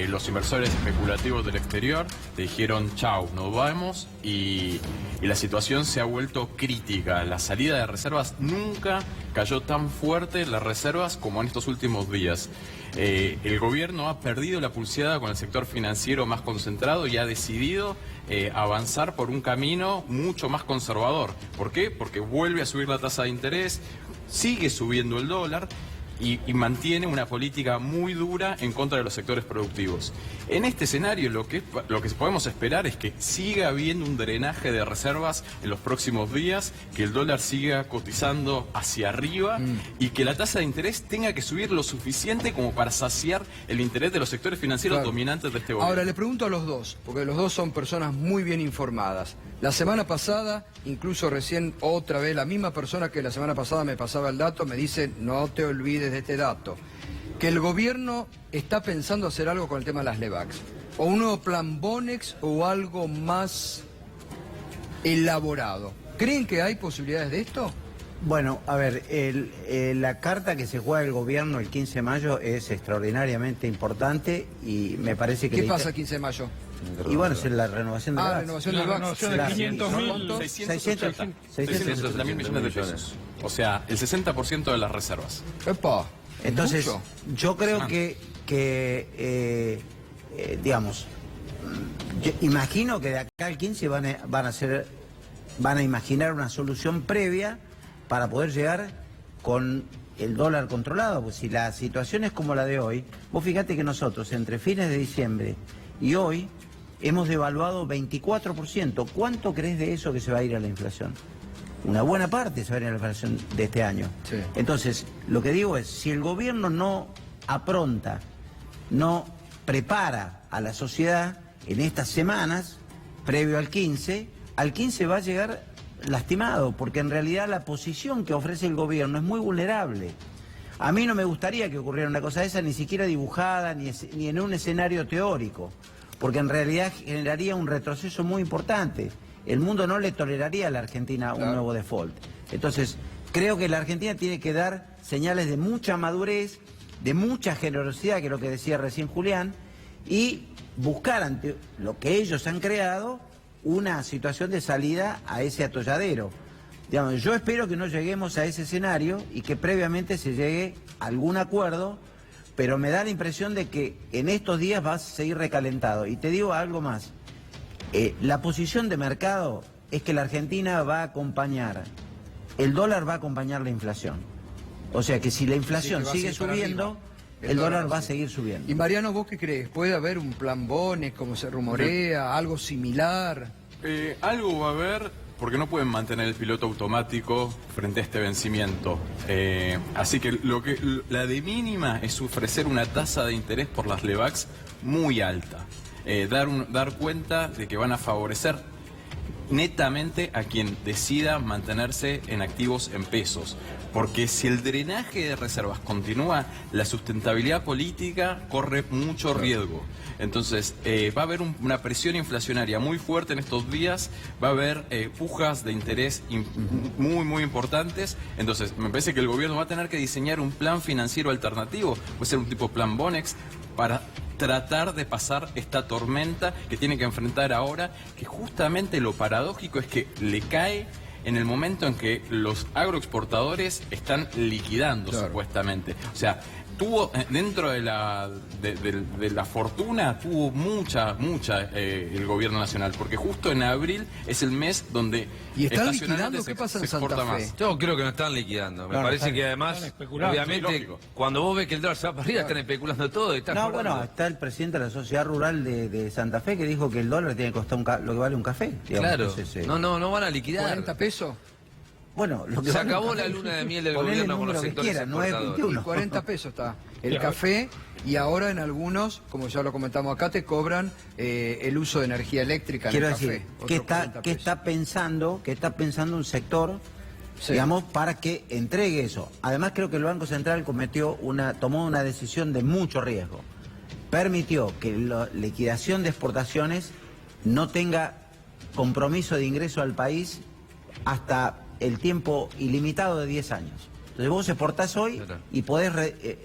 los inversores especulativos del exterior le dijeron chau, nos vamos y la situación se ha vuelto crítica. La salida de reservas nunca cayó tan fuerte las reservas como en estos últimos días. El gobierno ha perdido la pulseada con el sector financiero más concentrado y ha decidido avanzar por un camino mucho más conservador. ¿Por qué? Porque vuelve a subir la tasa de interés, sigue subiendo el dólar y mantiene una política muy dura en contra de los sectores productivos. En este escenario lo que podemos esperar es que siga habiendo un drenaje de reservas en los próximos días, que el dólar siga cotizando hacia arriba y que la tasa de interés tenga que subir lo suficiente como para saciar el interés de los sectores financieros dominantes de este gobierno. Ahora le pregunto a los dos, porque los dos son personas muy bien informadas. La semana pasada, incluso recién otra vez, la misma persona que la semana pasada me pasaba el dato, me dice, no te olvides de este dato, que el gobierno está pensando hacer algo con el tema de las LEVAX, o un nuevo plan Bonex o algo más elaborado. ¿Creen que hay posibilidades de esto? Bueno, a ver, la carta que se juega el gobierno el 15 de mayo es extraordinariamente importante y me parece que... ¿Qué pasa el 15 de mayo? Y bueno, es la renovación del la renovación del VAX. De 500.000... 680.000 millones de pesos. O sea, el 60% de las reservas. ¡Epa! Entonces, yo creo que digamos, yo imagino que de acá al 15 van a imaginar una solución previa para poder llegar con el dólar controlado. Pues si la situación es como la de hoy, vos fíjate que nosotros entre fines de diciembre y hoy hemos devaluado 24%. ¿Cuánto crees de eso que se va a ir a la inflación? Una buena parte se va a ir a la inflación de este año. Sí. Entonces, lo que digo es, si el gobierno no apronta, no prepara a la sociedad en estas semanas, previo al 15 va a llegar lastimado, porque en realidad la posición que ofrece el gobierno es muy vulnerable. A mí no me gustaría que ocurriera una cosa de esa, ni siquiera dibujada, ni en un escenario teórico, porque en realidad generaría un retroceso muy importante. El mundo no le toleraría a la Argentina un nuevo default. Entonces, creo que la Argentina tiene que dar señales de mucha madurez, de mucha generosidad, que es lo que decía recién Julián, y buscar ante lo que ellos han creado una situación de salida a ese atolladero. Digamos, yo espero que no lleguemos a ese escenario y que previamente se llegue a algún acuerdo, pero me da la impresión de que en estos días va a seguir recalentado. Y te digo algo más. La posición de mercado es que la Argentina va a acompañar, el dólar va a acompañar la inflación. O sea que si la inflación sigue subiendo, el dólar va a seguir subiendo. Y Mariano, ¿vos qué crees? ¿Puede haber un plan Bones, como se rumorea, algo similar? Algo va a haber, porque no pueden mantener el piloto automático frente a este vencimiento. Así que la de mínima es ofrecer una tasa de interés por las LEVAX muy alta. Dar cuenta de que van a favorecer netamente a quien decida mantenerse en activos en pesos. Porque si el drenaje de reservas continúa, la sustentabilidad política corre mucho riesgo. Entonces, va a haber una presión inflacionaria muy fuerte en estos días, va a haber pujas de interés muy importantes. Entonces, me parece que el gobierno va a tener que diseñar un plan financiero alternativo, puede ser un tipo plan Bonex, para tratar de pasar esta tormenta que tiene que enfrentar ahora, que justamente lo paradójico es que le cae en el momento en que los agroexportadores están liquidando, supuestamente. O sea, tuvo dentro de la fortuna, tuvo mucha el gobierno nacional, porque justo en abril es el mes donde ¿y están liquidando? ¿Qué pasa en Santa Fe? Más. Yo creo que no están liquidando. Me parece que además, obviamente, sí, cuando vos ves que el dólar se va para arriba, están especulando todo. Bueno, está el presidente de la Sociedad Rural de Santa Fe que dijo que el dólar tiene que costar lo que vale un café. Digamos. Claro. Entonces, no van a liquidar. ¿40 pesos? Bueno, lo que se vale acabó café, la luna de miel del ponele gobierno el con los número que sectores quiera, exportadores. 9.21. 40 pesos está el café, y ahora en algunos, como ya lo comentamos acá, te cobran el uso de energía eléctrica en quiero el decir, café. ¿qué está pensando un sector, digamos, para que entregue eso? Además, creo que el Banco Central tomó una decisión de mucho riesgo. Permitió que la liquidación de exportaciones no tenga compromiso de ingreso al país hasta el tiempo ilimitado de 10 años. Entonces vos exportás hoy y podés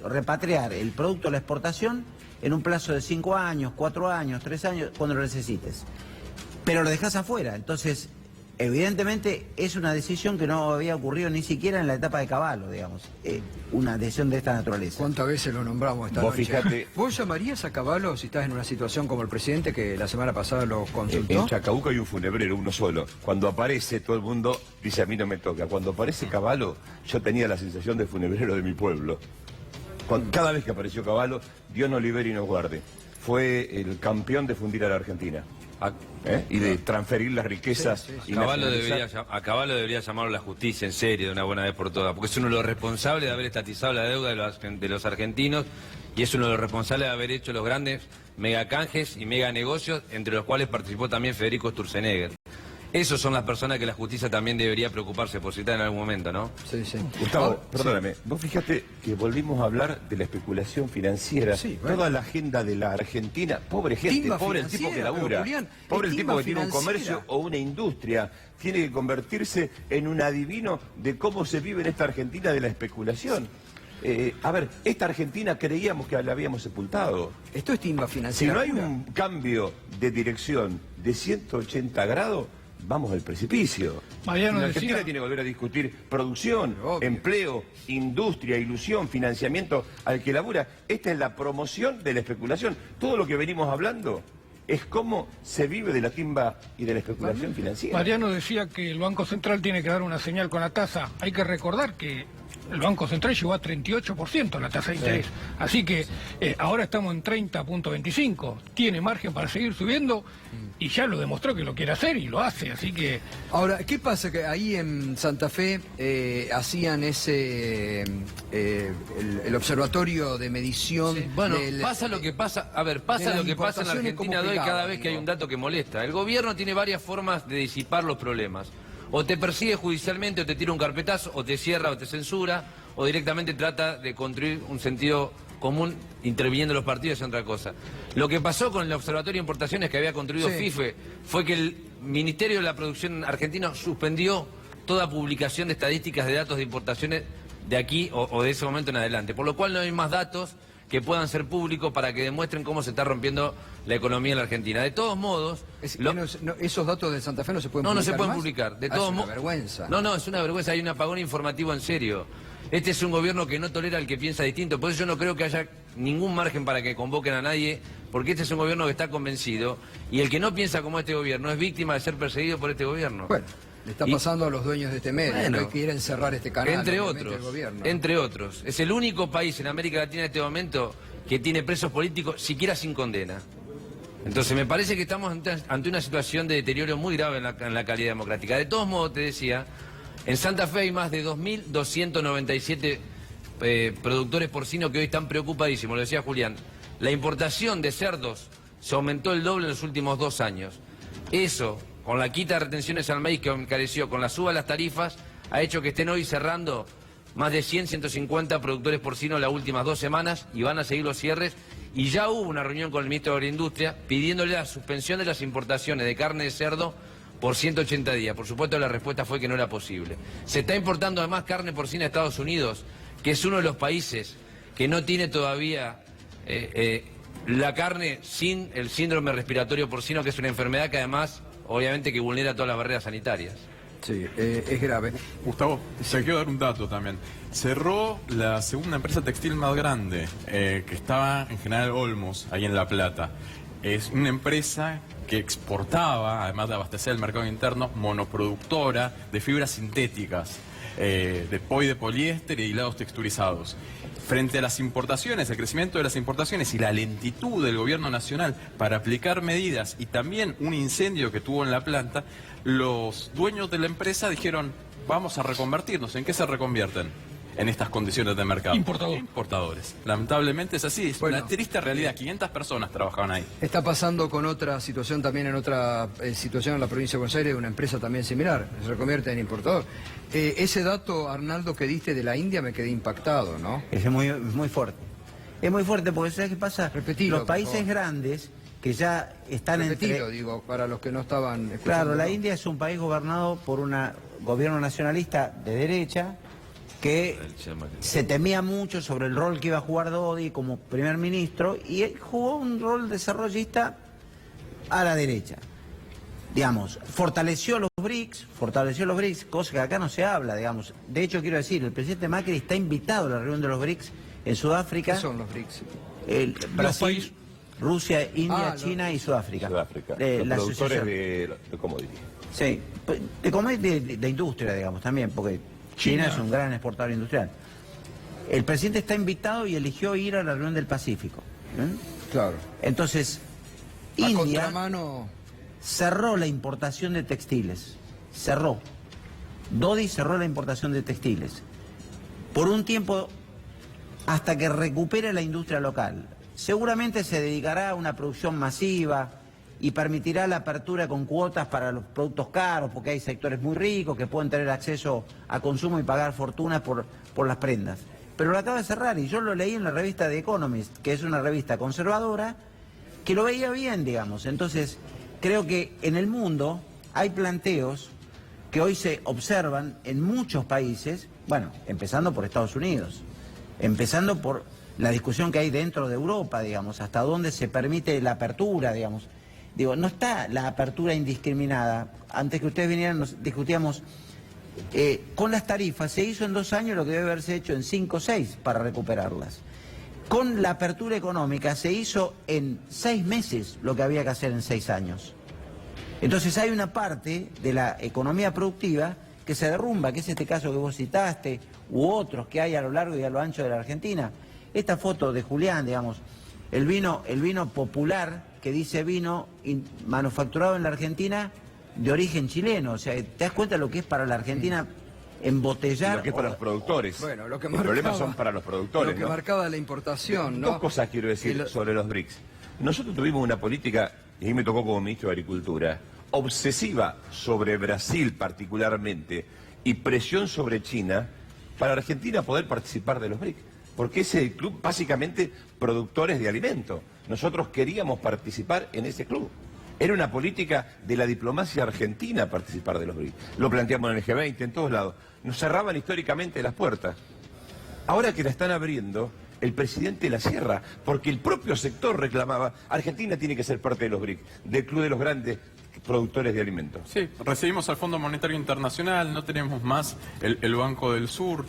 repatriar el producto de la exportación en un plazo de 5 años, 4 años, 3 años, cuando lo necesites. Pero lo dejás afuera. Entonces, evidentemente, es una decisión que no había ocurrido ni siquiera en la etapa de Cavallo, digamos. Una decisión de esta naturaleza. ¿Cuántas veces lo nombramos esta noche? Fíjate, ¿Vos llamarías a Cavallo si estás en una situación como el presidente que la semana pasada lo consultó? en Chacabuco hay un funebrero, uno solo. Cuando aparece, todo el mundo dice, a mí no me toca. Cuando aparece Cavallo, yo tenía la sensación de funebrero de mi pueblo. Cada vez que apareció Cavallo, Dios nos libere y nos guarde. Fue el campeón de fundir a la Argentina. Y de transferir las riquezas. Y a Cavallo debería llamarlo la justicia en serio de una buena vez por todas, porque es uno de los responsables de haber estatizado la deuda de los argentinos, y es uno de los responsables de haber hecho los grandes megacanjes y meganegocios, entre los cuales participó también Federico Sturzenegger. Esos son las personas que la justicia también debería preocuparse por citar en algún momento, ¿no? Sí. Gustavo, perdóname, vos fíjate que volvimos a hablar de la especulación financiera, toda la agenda de la Argentina, pobre gente, Timba pobre el tipo que labura, Julián, pobre el es tipo timba que tiene un comercio financiera. o una industria, tiene que convertirse en un adivino de cómo se vive en esta Argentina de la especulación. A ver, esta Argentina creíamos que la habíamos sepultado. Esto es timba Si financiera. no hay un cambio de dirección de 180 grados, vamos al precipicio. Mariano La Argentina decía- tiene que volver a discutir producción, Obvio. empleo, industria, ilusión, financiamiento al que labura. Esta es la promoción de la especulación. Todo lo que venimos hablando es cómo se vive de la timba y de la especulación financiera. Mariano decía que el Banco Central tiene que dar una señal con la tasa. Hay que recordar que el Banco Central llegó a 38% la tasa de interés. Así que ahora estamos en 30.25. Tiene margen para seguir subiendo y ya lo demostró que lo quiere hacer y lo hace. Así que... Ahora, ¿qué pasa? Que ahí en Santa Fe hacían ese el observatorio de medición. Sí. Bueno, del, pasa lo que pasa, a ver, pasa lo que pasa en la Argentina de hoy cada vez que hay un dato que molesta. El gobierno tiene varias formas de disipar los problemas. O te persigue judicialmente, o te tira un carpetazo, o te cierra, o te censura, o directamente trata de construir un sentido común interviniendo los partidos en otra cosa. Lo que pasó con el Observatorio de Importaciones que había construido FIFE fue que el Ministerio de la Producción argentino suspendió toda publicación de estadísticas de datos de importaciones de aquí o de ese momento en adelante, por lo cual no hay más datos que puedan ser públicos para que demuestren cómo se está rompiendo la economía en la Argentina. De todos modos... esos datos de Santa Fe no se pueden publicar. No se pueden más publicar. De es todos una vergüenza. No, es una vergüenza. Hay un apagón informativo en serio. Este es un gobierno que no tolera al que piensa distinto. Por eso yo no creo que haya ningún margen para que convoquen a nadie, porque este es un gobierno que está convencido. Y el que no piensa como este gobierno es víctima de ser perseguido por este gobierno. Bueno, le está pasando a los dueños de este medio, que quieren cerrar este canal. Entre otros. Es el único país en América Latina en este momento que tiene presos políticos siquiera sin condena. Entonces me parece que estamos ante una situación de deterioro muy grave en la calidad democrática. De todos modos, te decía, en Santa Fe hay más de 2.297 productores porcinos que hoy están preocupadísimos, lo decía Julián. La importación de cerdos se aumentó el doble en los últimos 2 años. Eso, con la quita de retenciones al maíz que encareció, con la suba de las tarifas, ha hecho que estén hoy cerrando más de 150 productores porcinos las últimas 2 semanas y van a seguir los cierres. Y ya hubo una reunión con el ministro de Agroindustria pidiéndole la suspensión de las importaciones de carne de cerdo por 180 días. Por supuesto, la respuesta fue que no era posible. Se está importando además carne porcina a Estados Unidos, que es uno de los países que no tiene todavía la carne sin el síndrome respiratorio porcino, que es una enfermedad que además, obviamente, que vulnera todas las barreras sanitarias. Sí, es grave. Gustavo, te quiero dar un dato también. Cerró la segunda empresa textil más grande, que estaba en General Olmos, ahí en La Plata. Es una empresa que exportaba, además de abastecer el mercado interno, monoproductora de fibras sintéticas, de POY de poliéster y hilados texturizados. Frente a las importaciones, el crecimiento de las importaciones y la lentitud del gobierno nacional para aplicar medidas y también un incendio que tuvo en la planta, los dueños de la empresa dijeron, vamos a reconvertirnos. ¿En qué se reconvierten en estas condiciones de mercado? Importadores. Lamentablemente es así, es una triste realidad. 500 personas trabajaban ahí. Está pasando con otra situación también en otra situación en la provincia de Buenos Aires, una empresa también similar, se reconvierte en importador. Ese dato, Arnaldo, que diste de la India me quedé impactado, ¿no? Es muy fuerte. Es muy fuerte porque ¿sabes qué pasa? Repetilo, los países grandes que ya están Repetilo, digo, para los que no estaban escuchando. Claro, la India es un país gobernado por un gobierno nacionalista de derecha que se temía mucho sobre el rol que iba a jugar Modi como primer ministro y él jugó un rol desarrollista a la derecha. Digamos, fortaleció los BRICS, cosa que acá no se habla, digamos. De hecho, quiero decir, el presidente Macri está invitado a la reunión de los BRICS en Sudáfrica. ¿Qué son los BRICS? Brasil, Rusia, India, China y Sudáfrica. Los productores de commodities. Sí, de commodities de industria, digamos, también, porque China es un gran exportador industrial. El presidente está invitado y eligió ir a la reunión del Pacífico. Claro. Entonces, a India contramano cerró la importación de textiles. Cerró. Modi cerró la importación de textiles. Por un tiempo, hasta que recupere la industria local. Seguramente se dedicará a una producción masiva y permitirá la apertura con cuotas para los productos caros, porque hay sectores muy ricos que pueden tener acceso a consumo y pagar fortunas por las prendas. Pero lo acaba de cerrar y yo lo leí en la revista The Economist, que es una revista conservadora, que lo veía bien, digamos. Entonces, creo que en el mundo hay planteos que hoy se observan en muchos países, bueno, empezando por Estados Unidos, empezando por la discusión que hay dentro de Europa, digamos, hasta dónde se permite la apertura, digamos. Digo, no está la apertura indiscriminada. Antes que ustedes vinieran nos discutíamos, con las tarifas se hizo en 2 años lo que debe haberse hecho en 5 o 6 para recuperarlas. Con la apertura económica se hizo en 6 meses lo que había que hacer en 6 años. Entonces hay una parte de la economía productiva que se derrumba, que es este caso que vos citaste, u otros que hay a lo largo y a lo ancho de la Argentina. Esta foto de Julián, digamos, el vino popular, que dice vino manufacturado en la Argentina de origen chileno. O sea, ¿te das cuenta de lo que es para la Argentina embotellar? Y lo que es para los productores. Bueno, lo que los problemas son para los productores, lo que ¿no? marcaba la importación, ¿no? Dos cosas quiero decir sobre los BRICS. Nosotros tuvimos una política, y a mí me tocó como ministro de Agricultura, obsesiva sobre Brasil particularmente, y presión sobre China, para Argentina poder participar de los BRICS. Porque es el club básicamente productores de alimentos. Nosotros queríamos participar en ese club. Era una política de la diplomacia argentina participar de los BRICS. Lo planteamos en el G20, en todos lados. Nos cerraban históricamente las puertas. Ahora que la están abriendo, el presidente la cierra, porque el propio sector reclamaba, Argentina tiene que ser parte de los BRICS, del club de los grandes productores de alimentos. Sí, recibimos al Fondo Monetario Internacional, no tenemos más el Banco del Sur.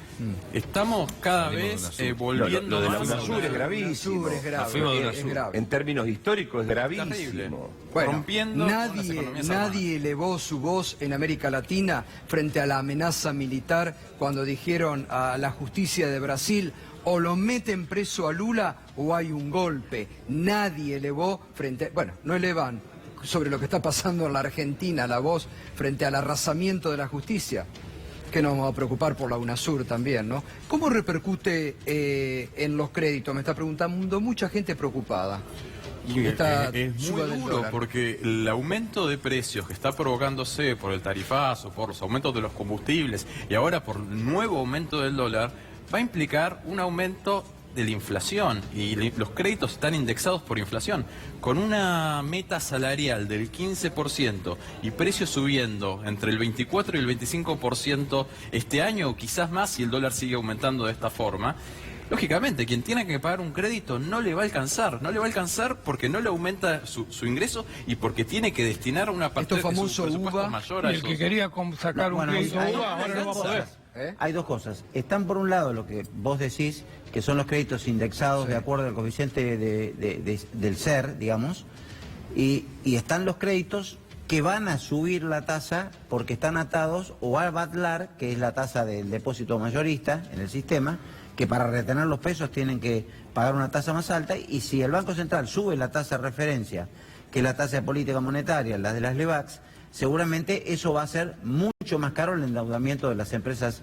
Estamos cada vez volviendo Lo de la más a UNASUR es gravísimo. UNASUR es grave, Nos fuimos de es UNASUR. grave. En términos históricos es terrible. gravísimo. Bueno, rompiendo con las economías nadie elevó su voz en América Latina frente a la amenaza militar cuando dijeron a la justicia de Brasil: o lo meten preso a Lula o hay un golpe. Nadie elevó bueno, no elevan sobre lo que está pasando en la Argentina la voz frente al arrasamiento de la justicia, que nos vamos a preocupar por la UNASUR también, ¿no? ¿Cómo repercute en los créditos? Me está preguntando mucha gente preocupada. Y Esta es muy suba del duro dólar. porque el aumento de precios que está provocándose por el tarifazo, por los aumentos de los combustibles y ahora por el nuevo aumento del dólar, va a implicar un aumento de la inflación y los créditos están indexados por inflación. Con una meta salarial del 15% y precios subiendo entre el 24 y el 25% este año, o quizás más si el dólar sigue aumentando de esta forma, lógicamente, quien tiene que pagar un crédito no le va a alcanzar. No le va a alcanzar porque no le aumenta su ingreso y porque tiene que destinar una parte de su famoso presupuesto UVA, mayor a Y el que esos. quería sacar un Bueno, crédito hay UVA, ahora no va a dos poder. cosas. Hay dos cosas. Están por un lado lo que vos decís, que son los créditos indexados de acuerdo al coeficiente del SER, digamos, y están los créditos que van a subir la tasa porque están atados o al BATLAR, que es la tasa del depósito mayorista en el sistema, que para retener los pesos tienen que pagar una tasa más alta, y si el Banco Central sube la tasa de referencia, que es la tasa de política monetaria, la de las LEVAX, seguramente eso va a hacer mucho más caro el endeudamiento de las empresas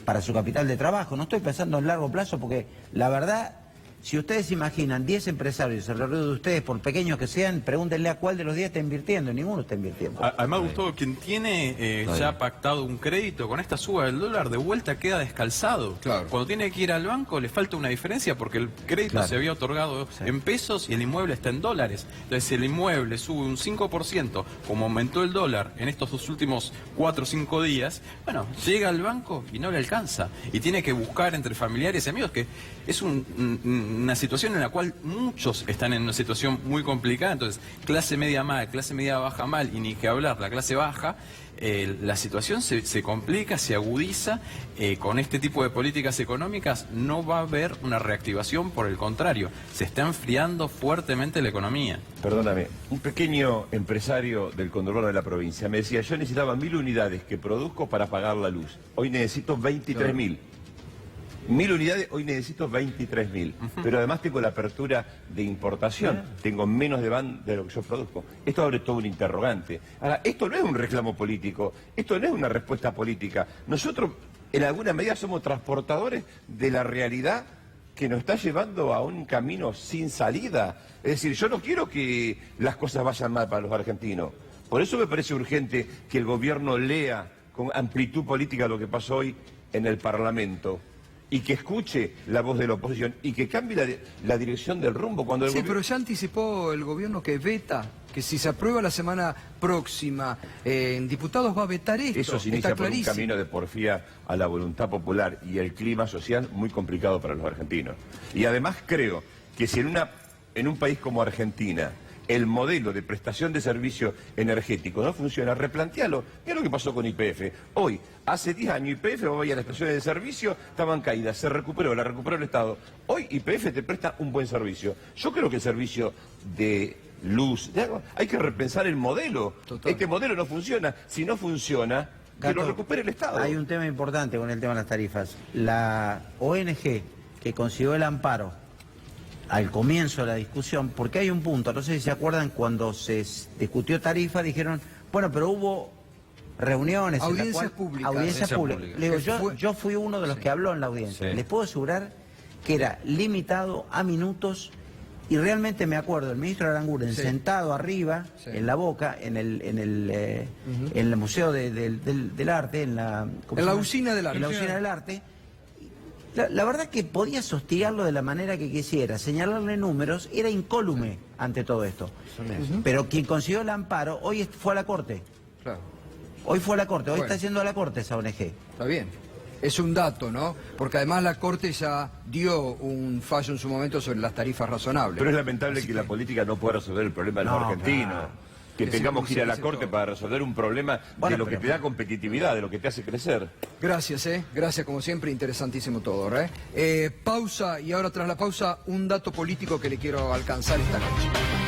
para su capital de trabajo. No estoy pensando en largo plazo porque la verdad, si ustedes imaginan 10 empresarios alrededor de ustedes, por pequeños que sean, pregúntenle a cuál de los 10 está invirtiendo. Ninguno está invirtiendo. Además, Gustavo, quien tiene ya pactado un crédito con esta suba del dólar, de vuelta queda descalzado. Claro. Cuando tiene que ir al banco le falta una diferencia porque el crédito Claro. se había otorgado en pesos y el inmueble está en dólares. Entonces, si el inmueble sube un 5%, como aumentó el dólar en estos dos últimos 4 o 5 días, bueno, llega al banco y no le alcanza. Y tiene que buscar entre familiares y amigos, que es una situación en la cual muchos están en una situación muy complicada. Entonces, clase media mal, clase media baja mal, y ni que hablar, la clase baja, la situación se complica, se agudiza. Con este tipo de políticas económicas no va a haber una reactivación, por el contrario, se está enfriando fuertemente la economía. Perdóname, un pequeño empresario del conurbano de la provincia me decía, yo necesitaba 1000 unidades que produzco para pagar la luz. Hoy necesito 23.000. 1000 unidades, hoy necesito 23.000. Pero además tengo la apertura de importación. Tengo menos de lo que yo produzco. Esto abre todo un interrogante. Ahora, esto no es un reclamo político. Esto no es una respuesta política. Nosotros, en alguna medida, somos transportadores de la realidad que nos está llevando a un camino sin salida. Es decir, yo no quiero que las cosas vayan mal para los argentinos. Por eso me parece urgente que el gobierno lea con amplitud política lo que pasó hoy en el Parlamento y que escuche la voz de la oposición y que cambie la dirección del rumbo. Cuando el Sí, gobierno... pero ya anticipó el gobierno que veta, que si se aprueba la semana próxima en diputados va a vetar esto. Eso se está inicia por un clarísimo. camino de porfía a la voluntad popular y el clima social muy complicado para los argentinos. Y además creo que si en un país como Argentina el modelo de prestación de servicio energético no funciona, replantealo. Mira lo que pasó con YPF. Hoy, hace 10 años YPF, vos veías las estaciones de servicio, estaban caídas, se recuperó, la recuperó el Estado. Hoy YPF te presta un buen servicio. Yo creo que el servicio de luz, hay que repensar el modelo. Total. Este modelo no funciona. Si no funciona, que lo Gato, recupere el Estado. Hay un tema importante con el tema de las tarifas. La ONG que consiguió el amparo al comienzo de la discusión, porque hay un punto, no sé si se acuerdan, cuando se discutió tarifa, dijeron, bueno, pero hubo reuniones Audiencias en la cual, públicas. audiencias Audiencias públicas. públicas. Le digo, yo fui uno de los que habló en la audiencia. Sí. Les puedo asegurar que era limitado a minutos y realmente me acuerdo, el ministro Aranguren sentado arriba, Sí. en la Boca, en el Museo del Arte, en la... ¿cómo En se la llama? usina del arte. En la usina del arte. La verdad que podías hostigarlo de la manera que quisiera, señalarle números, era incólume ante todo esto. Pero quien consiguió el amparo, hoy fue a la Corte. Claro, Hoy fue a la Corte, hoy Bueno. está yendo a la Corte esa ONG. está bien. Es un dato, ¿no? Porque además la Corte ya dio un fallo en su momento sobre las tarifas razonables. Pero es lamentable que la política no pueda resolver el problema de los No, argentinos. claro. Que Que tengamos que ir a la dice Corte todo. para resolver un problema Bueno, de lo que pero- te da competitividad, de lo que te hace crecer. Gracias, Gracias, como siempre, interesantísimo todo, Pausa, y ahora tras la pausa, un dato político que le quiero alcanzar esta noche.